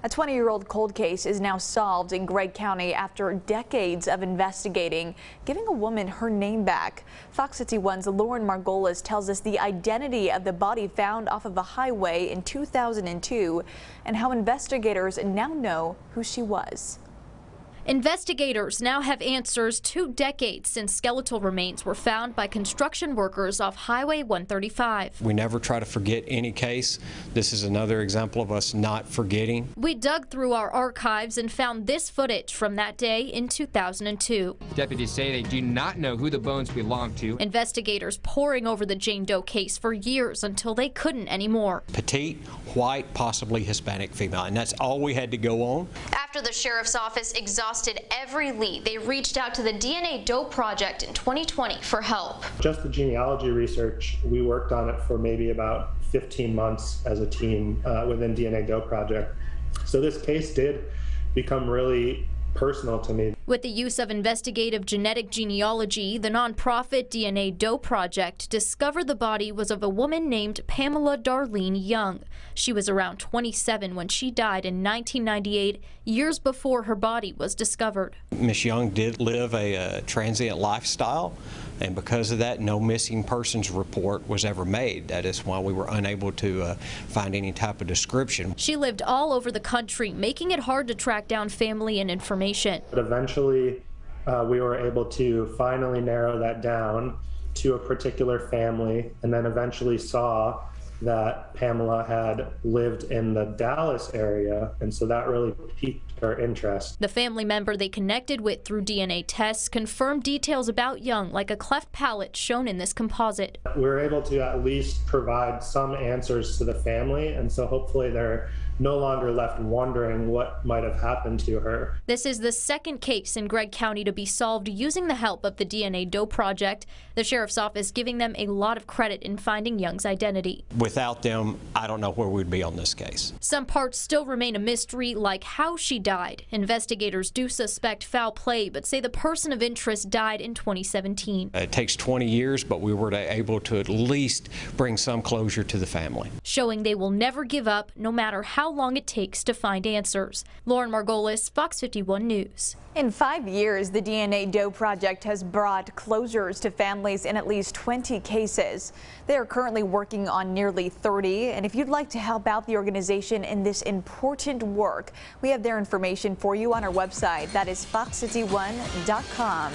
A 20-year-old cold case is now solved in Gregg County after decades of investigating, giving a woman her name back. Fox 51's Lauren Margolis tells us the identity of the body found off of a highway in 2002 and how investigators now know who she was. Investigators now have answers 2 decades since skeletal remains were found by construction workers off Highway 135. We never try to forget any case. This is another example of us not forgetting. We dug through our archives and found this footage from that day in 2002. Deputies say they do not know who the bones belong to. Investigators poring over the Jane Doe case for years until they couldn't anymore. Petite, white, possibly Hispanic female, and that's all we had to go on. After the sheriff's office exhausted every lead, they reached out to the DNA Doe Project in 2020 for help. Just the genealogy research, we worked on it for maybe about 15 months as a team within DNA Doe Project. So this case did become really personal to me. With the use of investigative genetic genealogy, the nonprofit DNA Doe Project discovered the body was of a woman named Pamela Darlene Young. She was around 27 when she died in 1998, years before her body was discovered. Miss Young did live a transient lifestyle, and because of that, no missing persons report was ever made. That is why we were unable to find any type of description. She lived all over the country, making it hard to track down family and information. But eventually, we were able to finally narrow that down to a particular family, and then eventually saw that Pamela had lived in the Dallas area, and so that really piqued our interest. The family member they connected with through DNA tests confirmed details about Young, like a cleft palate shown in this composite. We were able to at least provide some answers to the family, and so hopefully they're no longer left wondering what might have happened to her. This is the second case in Gregg County to be solved using the help of the DNA Doe Project. The sheriff's office giving them a lot of credit in finding Young's identity. Without them, I don't know where we'd be on this case. Some parts still remain a mystery, like how she died. Investigators do suspect foul play, but say the person of interest died in 2017. It takes 20 years, but we were able to at least bring some closure to the family. Showing they will never give up, no matter how long it takes to find answers. Lauren Margolis, Fox 51 News. In 5 years, the DNA Doe Project has brought closures to families in at least 20 cases. They are currently working on nearly 30, and if you'd like to help out the organization in this important work, we have their information for you on our website. That is fox51.com.